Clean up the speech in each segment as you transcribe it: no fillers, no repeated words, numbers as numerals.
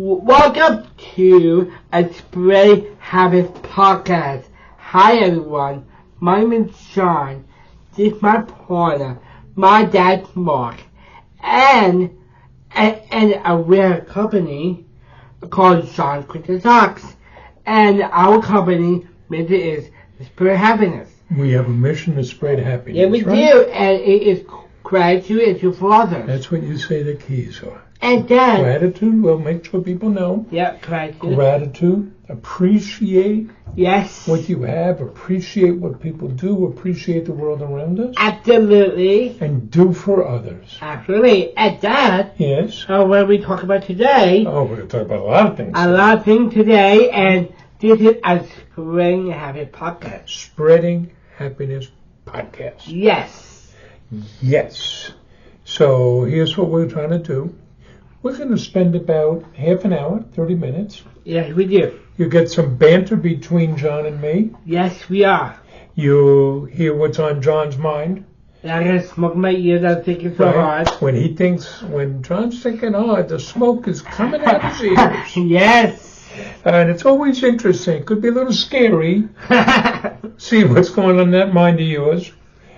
Welcome to a Spray Habits podcast. Hi everyone, my name is Sean. This is my partner, my dad's Mark, and we're a company called Sean's Christian Socks. And our company mission is to spread happiness. We have a mission to spread happiness. Yeah, we right? do, and it is gratitude and to for others. That's what you say the keys are. And then Gratitude, well, make sure people know. yeah, gratitude. Gratitude, appreciate Yes. what you have, appreciate what people do, appreciate the world around us, Absolutely. and do for others. Absolutely. And that, Yes. what we talk about today, Oh, we're going to talk about a lot of things. a lot of things today, and this is a Spring Habit podcast. Spreading Happiness Podcast. Yes. Yes. So here's what we're trying to do. We're going to spend about half an hour, 30 minutes. Yes, we do. You get some banter between John and me. Yes, we are. You hear what's on John's mind. And I'm going to smoke my ears. I'm thinking so hard. When John's thinking hard, the smoke is coming out his ears. Yes. And it's always interesting. It could be a little scary. See what's going on in that mind of yours.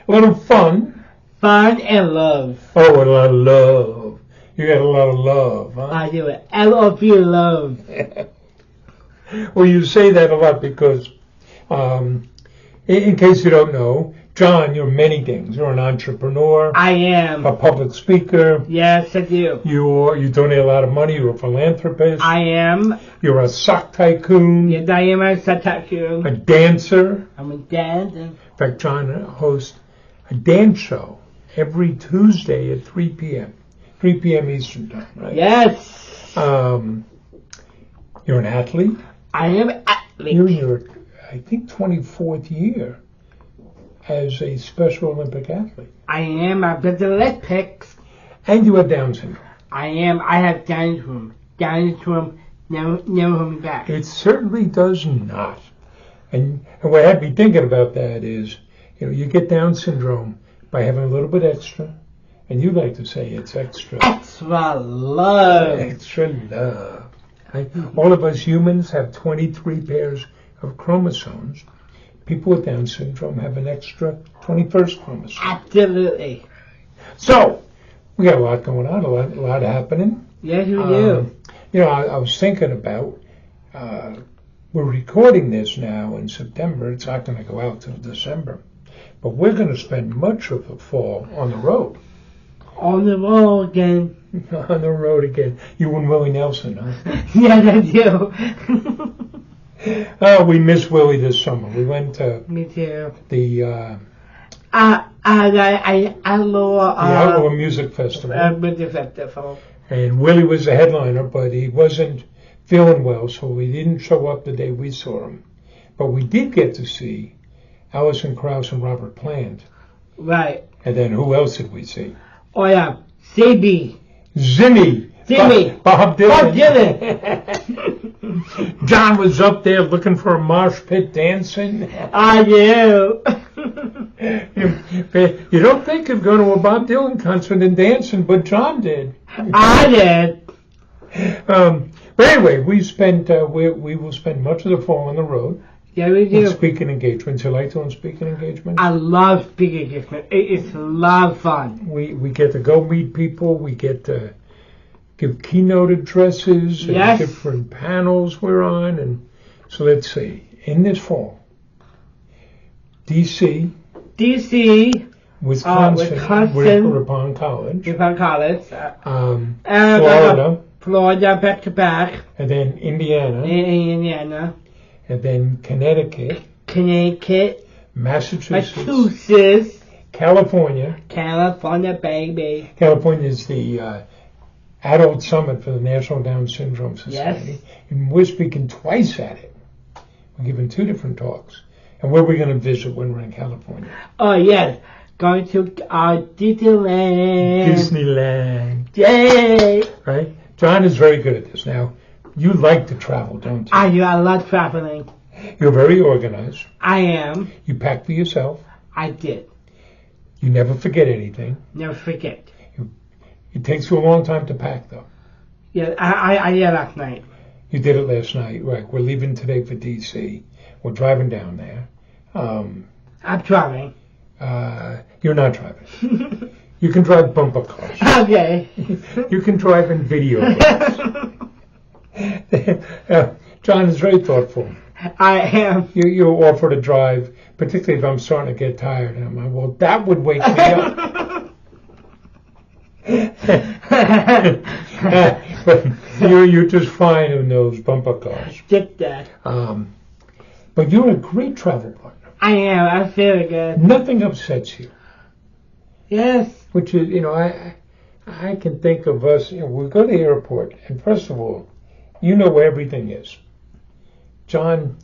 A little fun. Fun and love. Oh, a lot of love. You got a lot of love, huh? I do it. L-O-V, love. Well, you say that a lot because, in case you don't know, John, you're many things. You're an entrepreneur, I am. a public speaker. Yes, I do. You donate a lot of money. You're a philanthropist. I am. You're a sock tycoon. Yes, I am a tattoo. A dancer. I'm a dancer. In fact, John hosts a dance show every Tuesday at 3 p.m. 3 p.m. Eastern Time, right? Yes. You're an athlete. I am an athlete. You're in your, I think, 24th year as a Special Olympic athlete. I am. I've been to the Olympics. And you have Down syndrome. I am. I have Down syndrome. Down syndrome never coming back. It certainly does not. And what had me thinking about that is, you get Down syndrome by having a little bit extra. And you like to say it's extra. Extra love. Extra love. Right? All of us humans have 23 pairs of chromosomes. People with Down syndrome have an extra 21st chromosome. Absolutely. So, we got a lot going on, a lot happening. Yes, we do. I was thinking about, we're recording this now in September. It's not going to go out till December. But we're going to spend much of the fall on the road. On the road again. On the road again. You and Willie Nelson, huh? Yes, I do. Oh, we miss Willie this summer. We went to Me too. the Outlaw Music Festival. Music Festival. And Willie was the headliner, but he wasn't feeling well, so he didn't show up the day we saw him. But we did get to see Alison Krauss and Robert Plant. Right. And then who else did we see? Oh, yeah. CB. Zimmy. Bob Dylan. John was up there looking for a mosh pit dancing. I do. You don't think of going to a Bob Dylan concert and dancing, but John did. I did. But anyway, we will spend much of the fall on the road. Yeah, we do. Speaking engagements. You like doing speaking engagements? I love speaking engagements. It's a lot of fun. We get to go meet people. We get to give keynote addresses. Yes. And different panels we're on. And so let's see. In this fall, D.C., Wisconsin, Ripon College, Florida, back to back, and then Indiana, and then Connecticut, Massachusetts, California, baby. California is the adult summit for the National Down Syndrome Society. Yes. And we're speaking twice at it. We're giving 2 different talks. And where are we going to visit when we're in California? Oh, yes. Going to Disneyland. Yay! Right? John is very good at this. Now, you like to travel, don't you? I do. I love traveling. You're very organized. I am. You pack for yourself. I did. You never forget anything. Never forget. It takes you a long time to pack, though. Yeah, I did last night. You did it last night, right? We're leaving today for D.C. We're driving down there. I'm driving. You're not driving. You can drive bumper cars. Okay. You can drive in video games. John is very thoughtful. I am. You offer to drive, particularly if I'm starting to get tired. I'm like, well, that would wake me up. But you're just fine in those bumper cars. Get that. But you're a great travel partner. I am. I feel good. Nothing upsets you. Yes. Which is, I can think of us, we go to the airport, and first of all, you know where everything is. John,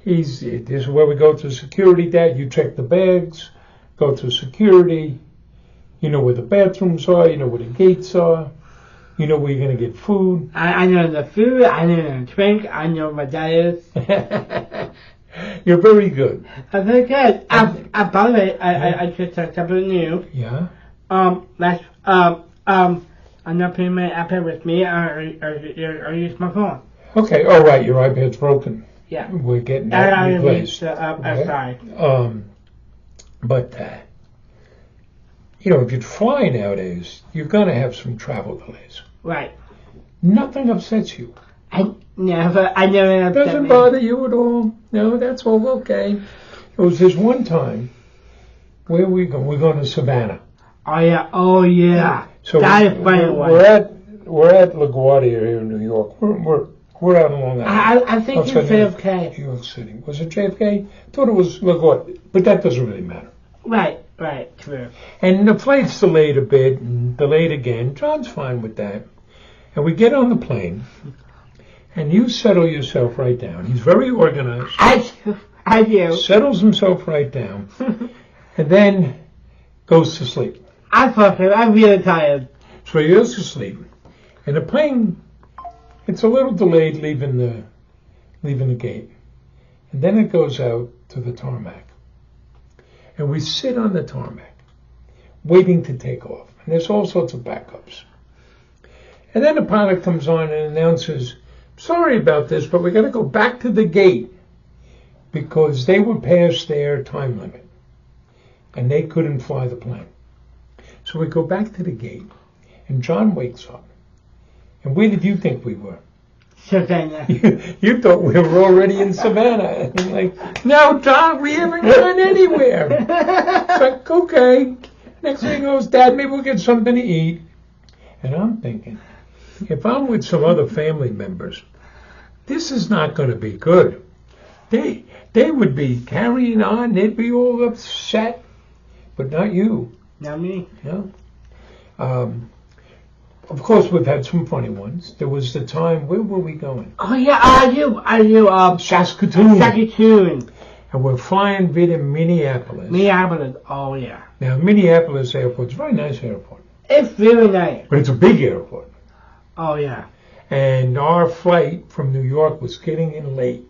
this is where we go through security, Dad. You check the bags, go through security. You know where the bathrooms are. You know where the gates are. You know where you're going to get food. I know the food. I know the drink. I know what that is. You're very good. I'm very good. By the way, I just said something new. Yeah? I'm not putting my iPad with me. I use my phone. Okay. All right. Your iPad's broken. Yeah. We're getting that replaced. Outside. But if you're flying nowadays, you're going to have some travel delays. Right. Nothing upsets you. I never Doesn't bother you at all. No, that's all okay. It was this one time where we go. We're going to Savannah. Oh yeah. So that is funny one. We're at LaGuardia here in New York. We're out along that. I think it's JFK. New York City. Was it JFK? I thought it was LaGuardia, but that doesn't really matter. Right, true. And the flight's delayed a bit, and delayed again. John's fine with that. And we get on the plane, and you settle yourself right down. He's very organized. I do. Settles himself right down, and then goes to sleep. I'm really tired. So he goes to sleep, and the plane, it's a little delayed leaving the gate, and then it goes out to the tarmac, and we sit on the tarmac, waiting to take off, and there's all sorts of backups, and then the pilot comes on and announces, "Sorry about this, but we got to go back to the gate because they were past their time limit, and they couldn't fly the plane." So we go back to the gate, and John wakes up. And where did you think we were? Savannah. You thought we were already in Savannah. And I'm like, no, John, we haven't gone anywhere. It's like, okay. Next thing goes, Dad, maybe we'll get something to eat. And I'm thinking, if I'm with some other family members, this is not going to be good. They would be carrying on. They'd be all upset. But not you. Not me. No. Of course, we've had some funny ones. There was the time, where were we going? Oh, yeah, I do. Saskatoon. And we're flying via Minneapolis. Oh, yeah. Now, Minneapolis Airport's a very nice airport. It's really nice. But it's a big airport. Oh, yeah. And our flight from New York was getting in late.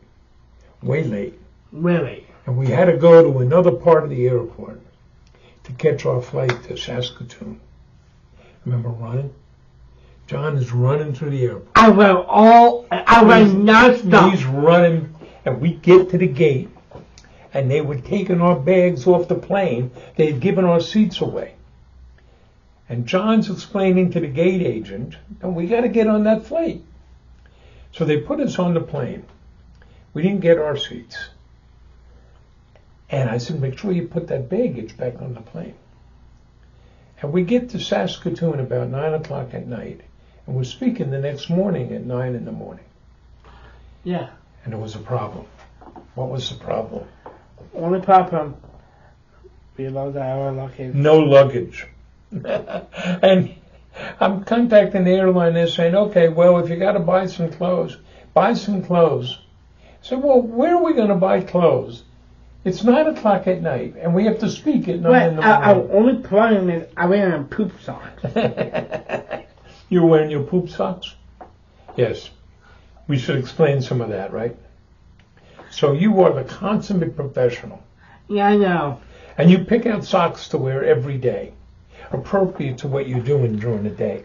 Way late. Really? And we had to go to another part of the airport to catch our flight to Saskatoon. Remember running? John is running through the airport. I ran non-stop. He's running, and we get to the gate, and they were taking our bags off the plane. They had given our seats away. And John's explaining to the gate agent, "No, we got to get on that flight." So they put us on the plane. We didn't get our seats. And I said, "Make sure you put that baggage back on the plane." And we get to Saskatoon about 9 o'clock at night. And we're speaking the next morning at 9 in the morning. Yeah. And there was a problem. What was the problem? Only problem. Below our luggage. No luggage. And I'm contacting the airline. They're saying, "Okay, well, if you got to buy some clothes, buy some clothes." I said, "Well, where are we going to buy clothes? It's 9 o'clock at night, and we have to speak at 9 in the morning." Our only problem is I wear poop socks. You're wearing your poop socks? Yes. We should explain some of that, right? So you are the consummate professional. Yeah, I know. And you pick out socks to wear every day, appropriate to what you're doing during the day.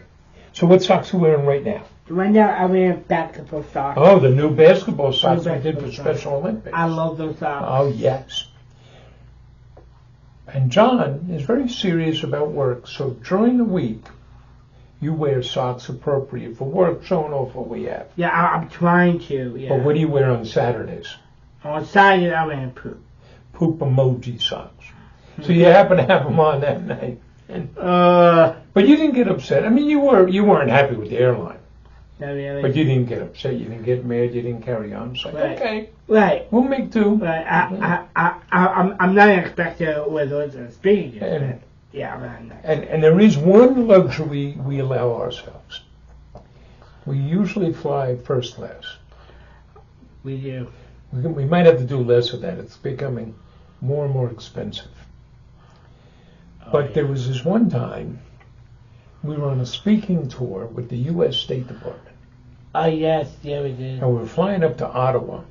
So what socks are you wearing right now? Right now, I'm wearing basketball socks. Oh, the new basketball socks we did for basketball Special Olympics. I love those socks. Oh, yes. And John is very serious about work, so during the week, you wear socks appropriate for work, showing off what we have. Yeah, I'm trying to, yeah. But what do you wear on Saturdays? On Saturday, I'm wearing poop. Poop emoji socks. So you happen to have them on that night. But you didn't get upset. I mean, you weren't happy with the airline. Not really. But you didn't get upset. You didn't get mad. You didn't carry on. It's like, Right. okay, Right. we'll make do. Right. I'm not expecting to wear those as big. And, Yeah, I'm not. and there is one luxury we allow ourselves. We usually fly first class. We do. We might have to do less of that. It's becoming more and more expensive. But there was this one time we were on a speaking tour with the U.S. State Department. Oh, yes. Yeah, we did. And we were flying up to Ottawa.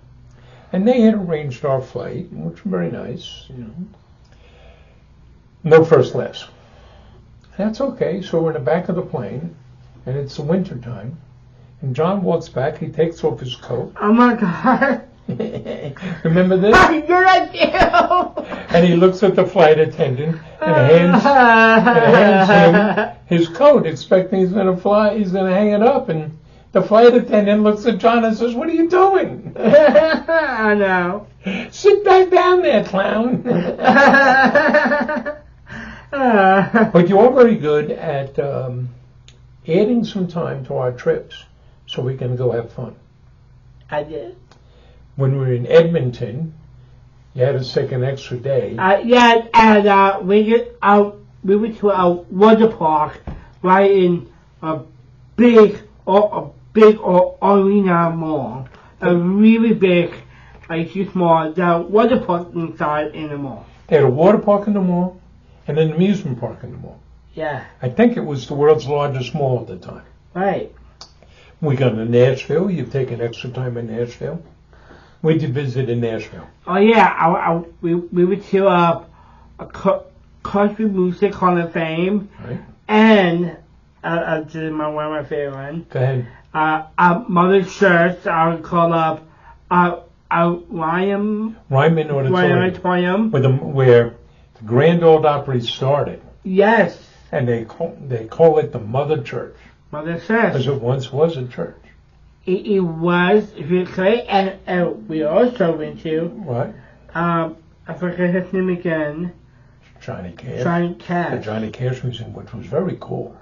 And they had arranged our flight, which was very nice, you know. No first class. That's okay. So we're in the back of the plane, and it's the winter time. And John walks back. He takes off his coat. Oh, my God. Remember this? I did I do? And he looks at the flight attendant and hands him his coat, expecting he's going to fly. He's going to hang it up, and the flight attendant looks at John and says, "What are you doing?" I know. "Sit back down there, clown." But you're very good at adding some time to our trips so we can go have fun. I did. When we were in Edmonton, you had to take an extra day. Yeah, and we went to a water park right in a big arena mall. A really big, like too small, the water park inside in the mall. They had a water park in the mall and an amusement park in the mall. Yeah. I think it was the world's largest mall at the time. Right. We got to Nashville. You've taken extra time in Nashville. We did visit in Nashville. Oh yeah, we went to a country music hall of fame, Right. and this is one of my favorite ones. Go ahead. Mother's Church. I would call up Ryman Auditorium. Where the Grand Ole Opry started, Yes, and they call it the Mother Church Mother's Church. because it once was a church. It was really great, and we also went to Right. I forget his name again. Johnny Cash. Johnny The Cash. Johnny Cash Museum, which was very cool.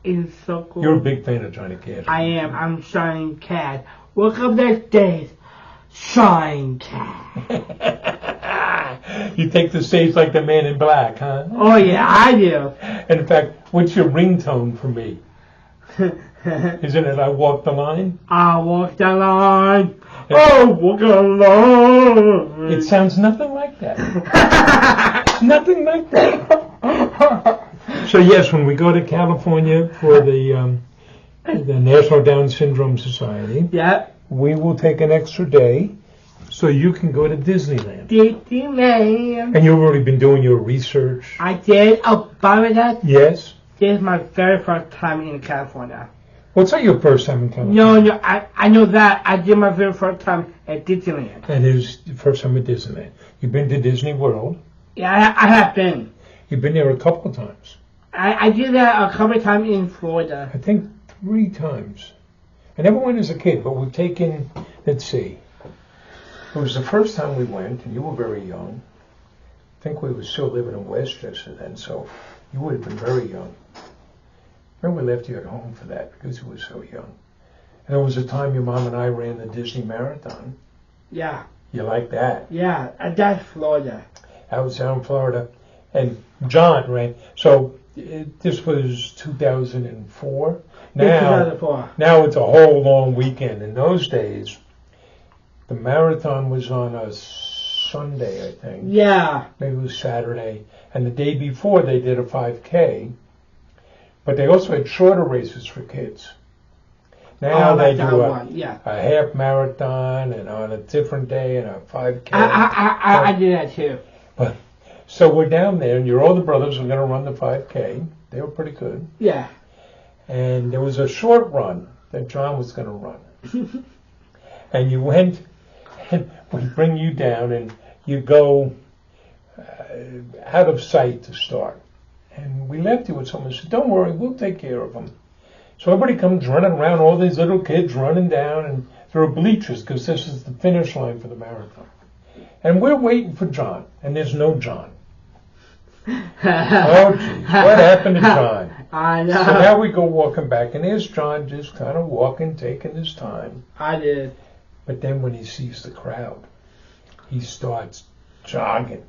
It's so cool. You're a big fan of Johnny Cash. I am. I'm Johnny Cash. Welcome next days, Johnny Cash. You take the stage like the Man in Black, huh? Oh yeah, I do. In fact, what's your ringtone for me? Isn't it "I Walk the Line"? I walk the line. Oh, walk the line. It sounds nothing like that. Nothing like that. So yes, when we go to California for the National Down Syndrome Society, Yeah. we will take an extra day so you can go to Disneyland. Disneyland. And you've already been doing your research. I did. Oh, by the way, Yes. this is my very first time in California. Well, it's not your first time in California. No, I know that. I did my very first time at Disneyland. And it is the first time at Disneyland. You've been to Disney World. Yeah, I have been. You've been there a couple of times. I did that a couple of times in Florida. I think 3 times. I never went as a kid, but we've taken, let's see. It was the first time we went, and you were very young. I think we were still living in Westchester then, so you would have been very young. Remember we left you at home for that because you were so young. And there was a time your mom and I ran the Disney Marathon. Yeah. You like that? Yeah, that's Florida. I was down in Florida. And John ran. So this was 2004. Now it's a whole long weekend. In those days, the marathon was on a Sunday, I think. Yeah. Maybe it was Saturday. And the day before, they did a 5K. But they also had shorter races for kids. Now they do a half marathon and on a different day and a 5K. I did that too. But so we're down there, and your older brothers are going to run the 5K. They were pretty good. Yeah. And there was a short run that John was going to run. And you went, and we bring you down, and you go out of sight to start. And we left you with someone who said, don't worry, we'll take care of them. So everybody comes running around, all these little kids running down, and there are bleachers because this is the finish line for the marathon. And we're waiting for John, and there's no John. Oh, geez, what happened to John? I know. So now we go walking back, and there's John just kind of walking, taking his time. I did. But then when he sees the crowd, he starts jogging.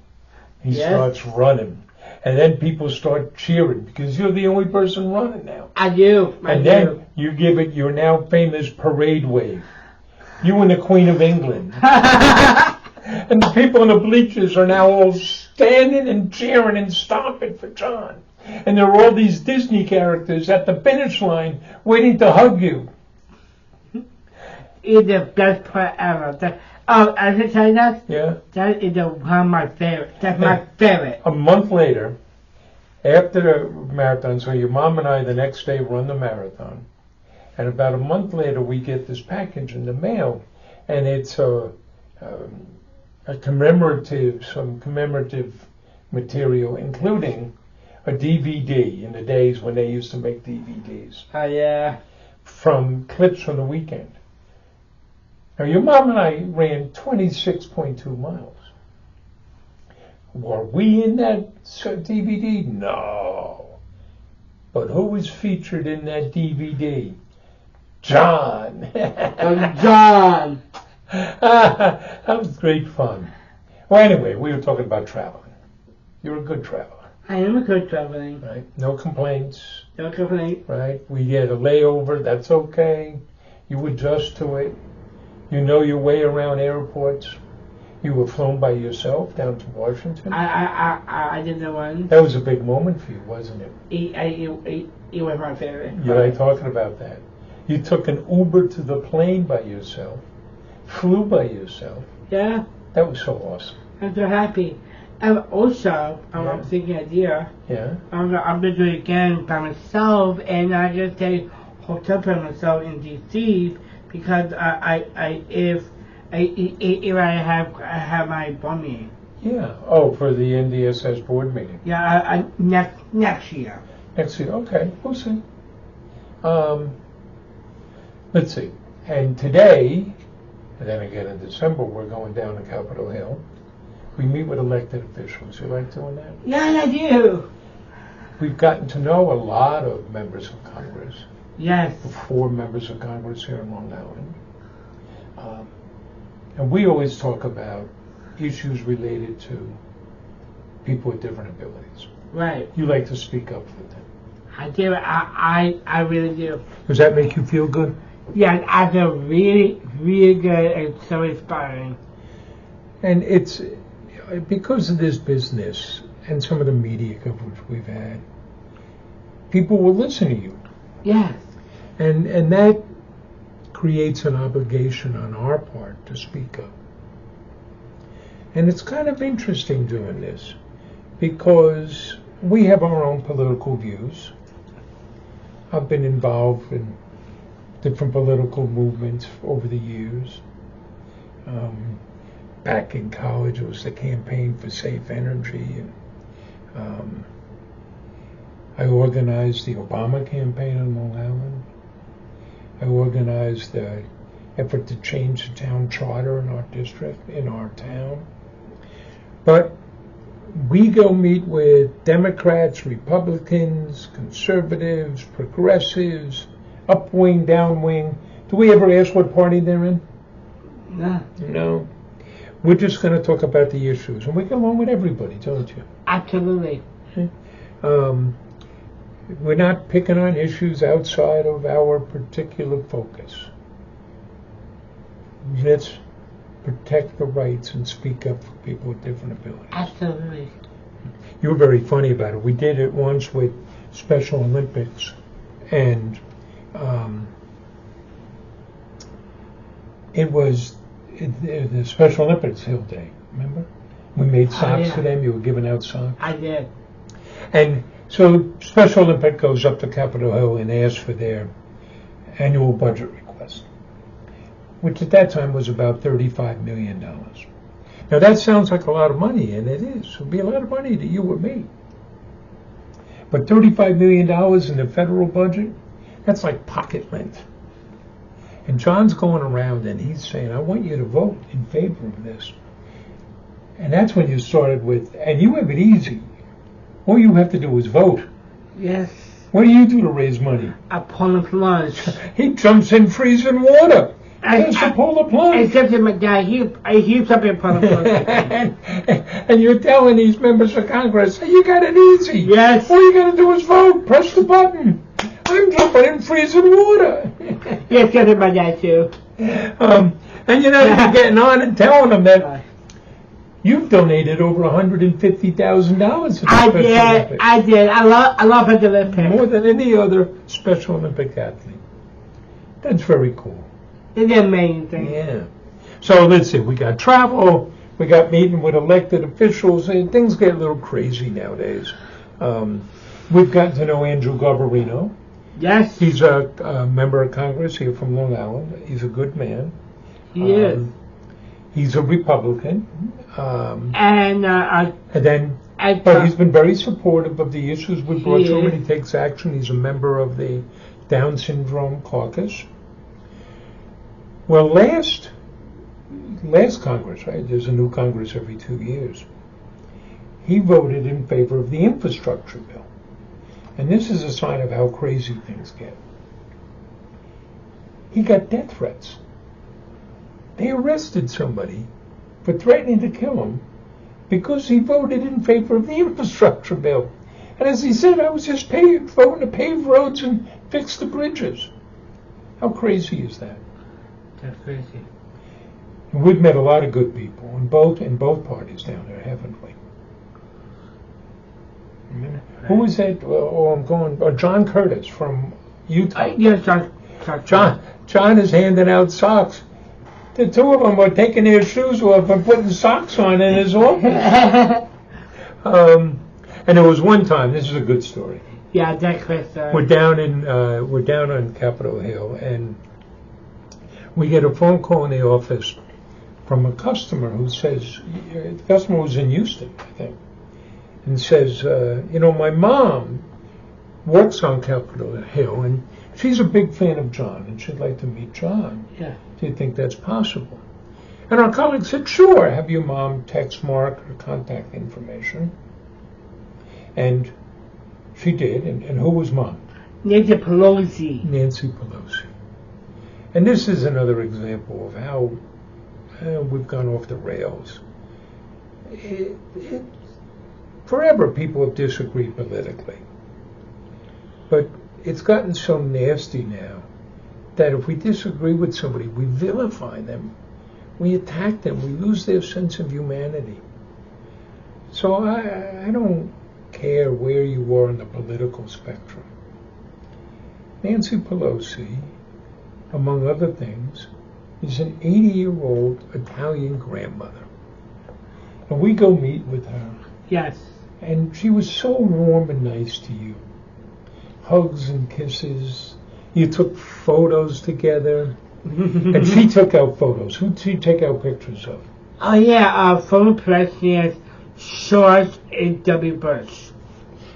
He starts running. And then people start cheering because you're the only person running now. I do. Then you give it your now famous parade wave. You and the Queen of England. And the people in the bleachers are now all standing and cheering and stomping for John. And there are all these Disney characters at the finish line waiting to hug you. It's the best part ever. I should tell you that? Yeah. That is one of my favorites. That's my favorite. A month later, after the marathon, so your mom and I the next day run the marathon. And about a month later, we get this package in the mail. And it's some commemorative material, including a DVD in the days when they used to make DVDs. Oh, yeah. From clips from the weekend. Now, your mom and I ran 26.2 miles. Were we in that DVD? No. But who was featured in that DVD? John. John. That was great fun. Well, anyway, we were talking about traveling. You're a good traveler. I am a good traveling. Right? No complaints. No complaint. Right? We had a layover. That's okay. You adjust to it. You know your way around airports. You were flown by yourself down to Washington. I did the one. That was a big moment for you, wasn't it? It was my favorite. You like talking about that. You took an Uber to the plane by yourself. Flew by yourself. Yeah. That was so awesome. I'm so happy. And also, I'm thinking idea. Yeah. I'm gonna do it again by myself, and I just stay hooked up by myself in DC because if I have my board meeting. Yeah. Oh, for the NDSS board meeting. Yeah. Next year. Next year. Okay. We'll see. Let's see. And today, and then again in December, we're going down to Capitol Hill. We meet with elected officials. You like doing that? Yeah, I do. We've gotten to know a lot of members of Congress. Yes. 4 members of Congress here in Long Island. And we always talk about issues related to people with different abilities. Right. You like to speak up for them. I do. I really do. Does that make you feel good? Yeah, I feel really, really good and so inspiring. And it's because of this business and some of the media coverage we've had, people will listen to you. Yes. And that creates an obligation on our part to speak up. And it's kind of interesting doing this because we have our own political views. I've been involved in different political movements over the years. Back in college, it was the campaign for safe energy. And I organized the Obama campaign in Long Island. I organized the effort to change the town charter in our district, in our town. But we go meet with Democrats, Republicans, conservatives, progressives, up wing, down wing. Do we ever ask what party they're in? No. No. We're just going to talk about the issues. And we get along with everybody, don't you? Absolutely. We're not picking on issues outside of our particular focus. Let's protect the rights and speak up for people with different abilities. Absolutely. You were very funny about it. We did it once with Special Olympics, and it was the Special Olympics Hill Day, remember? We made socks for them. You were giving out socks. I did. And So Special Olympic goes up to Capitol Hill and asks for their annual budget request, which at that time was about $35 million. Now that sounds like a lot of money, and it is. It would be a lot of money to you or me. But $35 million in the federal budget, that's like pocket rent. And John's going around and he's saying, I want you to vote in favor of this. And that's when you started with, and you have it easy. All you have to do is vote. Yes. What do you do to raise money? I pull the plunge. He jumps in freezing water. Just to pull the plunge. Except that my guy, he heaps up in pull the plunge. And you're telling these members of Congress, hey, you got it easy. Yes. All you got to do is vote. Press the button. I'm jumping in freezing water. Yes, except that my guy too. And you're getting on and telling them that you've donated over $150,000 to the Special Olympics. I did. I love the Olympics. More than any other Special Olympic athlete. That's very cool. It's an amazing thing. Yeah. So let's see. We got travel. We got meeting with elected officials. And things get a little crazy nowadays. We've gotten to know Andrew Garbarino. Yes. He's a member of Congress here from Long Island. He's a good man. He is. He's a Republican. But He's been very supportive of the issues we brought to him, and he takes action. He's a member of the Down Syndrome Caucus. Well, last Congress, right? There's a new Congress every 2 years. He voted in favor of the infrastructure bill. And this is a sign of how crazy things get. He got death threats. They arrested somebody for threatening to kill him because he voted in favor of the infrastructure bill. And as he said, I was just voting to pave roads and fix the bridges. How crazy is that? That's crazy. And we've met a lot of good people in both parties down there, haven't we? Right. Who was that? John Curtis from Utah. Yes, John is handing out socks. The two of them were taking their shoes off and putting socks on in his office. And there was one time. This is a good story. Yeah, that's Chris. We're down on Capitol Hill, and we get a phone call in the office from a customer who says, the customer was in Houston, I think, and says, my mom works on Capitol Hill, and she's a big fan of John, and she'd like to meet John. Yeah. Do you think that's possible? And our colleague said, sure, have your mom text Mark her contact information. And she did, and who was Mom? Nancy Pelosi. Nancy Pelosi. And this is another example of how we've gone off the rails. Forever people have disagreed politically. But it's gotten so nasty now that if we disagree with somebody, we vilify them, we attack them, we lose their sense of humanity. So I don't care where you are in the political spectrum. Nancy Pelosi, among other things, is an 80-year-old Italian grandmother. And we go meet with her. Yes. And she was so warm and nice to you. Hugs and kisses. You took photos together. And she took out photos. Who did she take out pictures of? Oh, yeah, former President George H.W. Bush.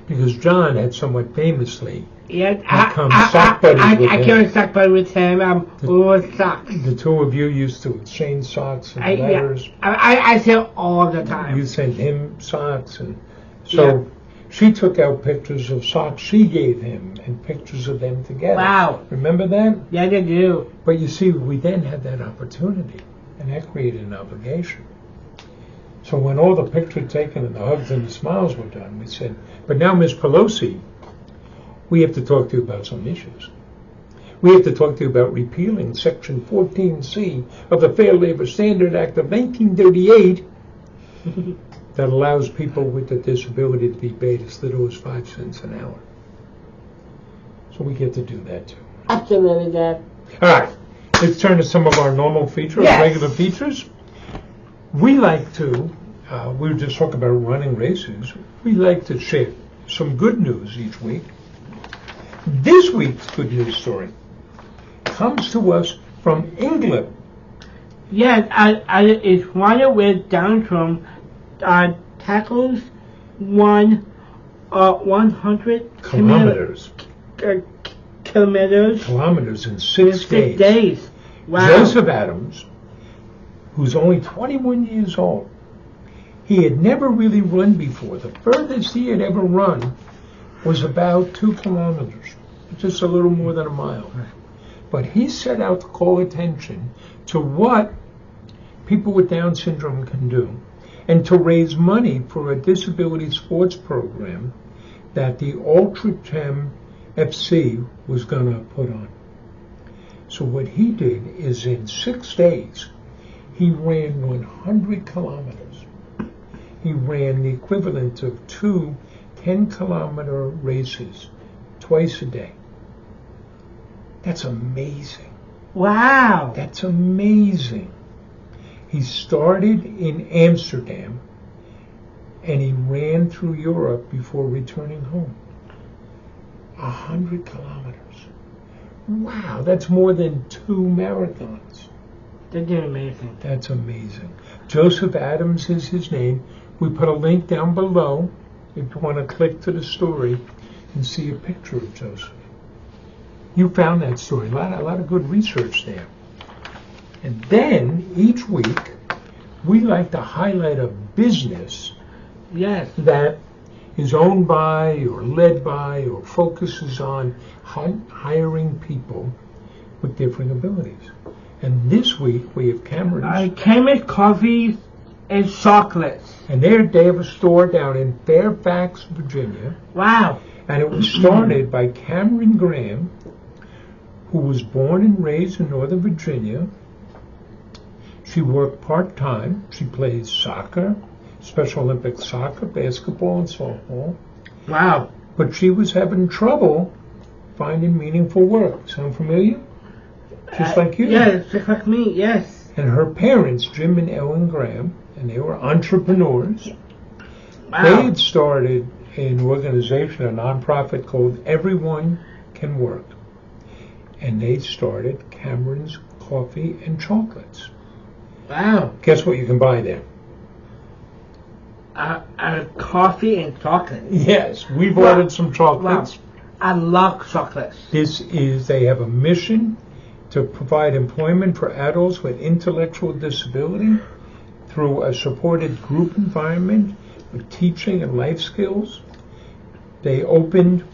Because John had somewhat famously become sock buddies with him. I carry sock buddy with him. We were socks. The two of you used to exchange socks and letters. I say all the time. You sent him socks, and so she took out pictures of socks she gave him and pictures of them together. Wow. Remember that? Yeah, I do. But you see, we then had that opportunity, and that created an obligation. So when all the pictures taken and the hugs and the smiles were done, we said, but now, Ms. Pelosi, we have to talk to you about some issues. We have to talk to you about repealing Section 14C of the Fair Labor Standards Act of 1938 that allows people with a disability to be paid as little as 5 cents an hour. So we get to do that too. Absolutely, Dad. All right, let's turn to some of our normal features, regular features. We like to, we were just talking about running races, we like to share some good news each week. This week's good news story comes to us from England. Yes, it's one with Down from tackles 100 Kilometers. Kilometers In 6 days. Wow. Joseph Adams, who's only 21 years old, he had never really run before. The furthest he had ever run was about 2 kilometers, just a little more than a mile. But he set out to call attention to what people with Down syndrome can do and to raise money for a disability sports program that the Ultra Chem FC was going to put on. So what he did is in 6 days, he ran 100 kilometers. He ran the equivalent of 2 10-kilometer races twice a day. That's amazing. Wow. That's amazing. He started in Amsterdam and he ran through Europe before returning home. 100 kilometers. Wow, that's more than 2 marathons. That's amazing. That's amazing. Joseph Adams is his name. We put a link down below if you want to click to the story and see a picture of Joseph. You found that story. A lot of good research there. And then each week we like to highlight a business that is owned by or led by or focuses on hiring people with different abilities. And this week we have Cameron's. Cameron's Coffee and Chocolates. And they have a store down in Fairfax, Virginia. Wow. And it was started by Cameron Graham, who was born and raised in Northern Virginia. She worked part-time. She plays soccer, Special Olympics soccer, basketball, and softball. Wow. But she was having trouble finding meaningful work. Sound familiar? Just like you. Yes, just like me, yes. And her parents, Jim and Ellen Graham, and they were entrepreneurs. Wow. They had started an organization, a nonprofit called Everyone Can Work. And they started Cameron's Coffee and Chocolates. Wow. Guess what you can buy there? Coffee and chocolate. Yes, we've ordered some chocolates. Wow. I love chocolates. They have a mission to provide employment for adults with intellectual disability through a supported group environment with teaching and life skills. They opened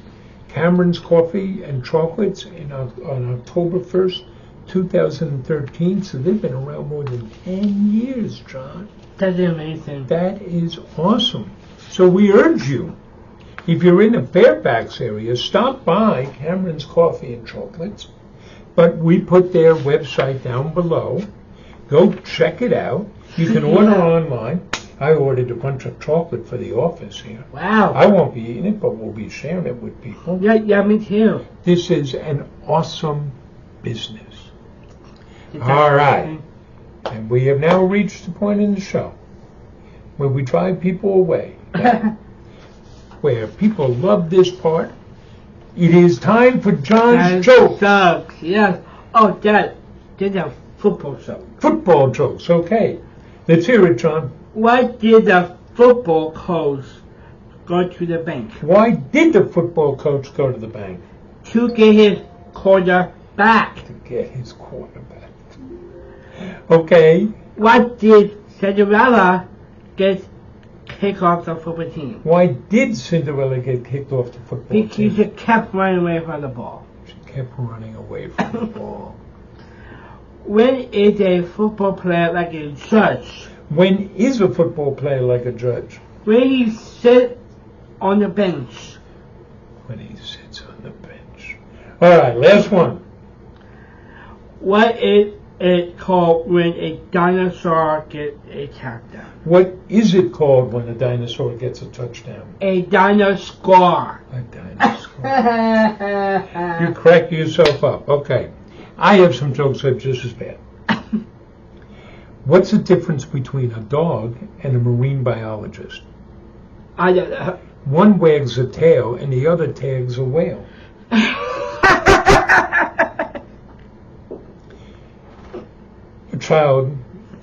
Cameron's Coffee and Chocolates on October 1st, 2013, so they've been around more than 10 years, John. That's amazing. That is awesome. So we urge you, if you're in the Fairfax area, stop by Cameron's Coffee and Chocolates. But we put their website down below. Go check it out. You can order online. I ordered a bunch of chocolate for the office here. Wow. I won't be eating it, but we'll be sharing it with people. Yeah, me too. This is an awesome business. All right. And we have now reached the point in the show where we drive people away. Where people love this part. It is time for John's joke. Yes. Oh, Dad, did a football joke. Football jokes, okay. Let's hear it, John. Why did the football coach go to the bank? Why did the football coach go to the bank? To get his quarterback. To get his quarterback. Okay. Why did Cinderella get kicked off the football team? Why did Cinderella get kicked off the football team? Because she kept running away from the ball. She kept running away from the ball. When is a football player like a judge? When is a football player like a judge? When he sits on the bench. When he sits on the bench. All right, last one. What is it called when a dinosaur gets a touchdown? What is it called when a dinosaur gets a touchdown? A dinosaur. A dinosaur. You crack yourself up. Okay. I have some jokes that are just as bad. What's the difference between a dog and a marine biologist? I don't know. one wags a tail and the other tags a whale. A child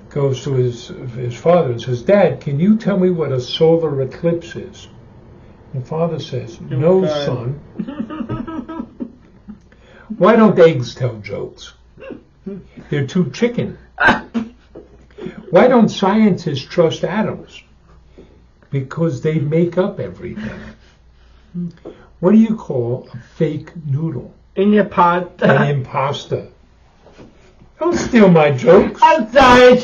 goes to his father and says, "Dad, can you tell me what a solar eclipse is?" And the father says, "No, son. Why don't eggs tell jokes? They're too chicken. Why don't scientists trust atoms? Because they make up everything. What do you call a fake noodle?" In your pot. An imposter. Don't steal my jokes. I'm sorry.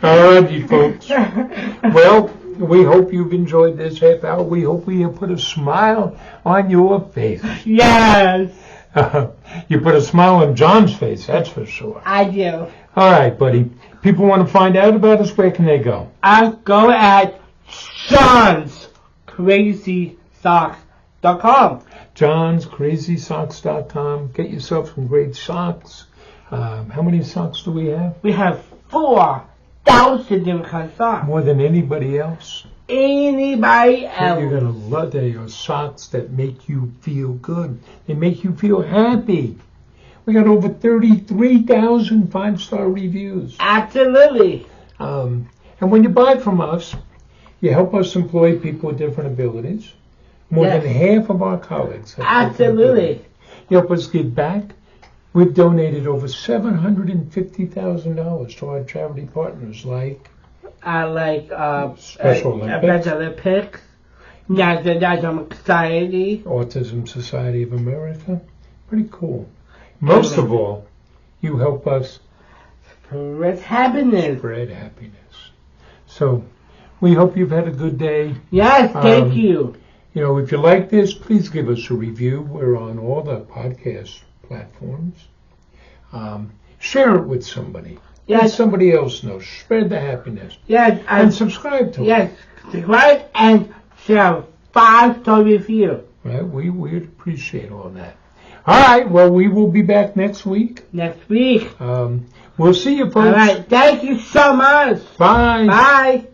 All right, you folks. Well, we hope you've enjoyed this half hour. We hope we have put a smile on your face. Yes. You put a smile on John's face, that's for sure. I do. All right, buddy. People want to find out about us, where can they go? I'll go at johnscrazysocks.com. johnscrazysocks.com. Get yourself some great socks. How many socks do we have? We have 4,000 different kinds of socks. More than anybody else. Anybody else. You're going to love they are socks that make you feel good. They make you feel happy. We got over 33,000 five-star reviews. Absolutely. And when you buy from us, you help us employ people with different abilities. More than half of our colleagues have different abilities. You help us give back. We've donated over $750,000 to our charity partners like Special Olympics, National Society, Autism Society of America. Pretty cool. Most of all, you help us spread happiness. So, we hope you've had a good day. Yes, thank you. You know, if you like this, please give us a review. We're on all the podcast platforms. Share it with somebody. Yes. Let somebody else know. Spread the happiness. Yes. And subscribe to it. Yes. Subscribe and share 5-star review. Right? We'd appreciate all that. All right. Well, we will be back next week. We'll see you, folks. All right. Thank you so much. Bye. Bye.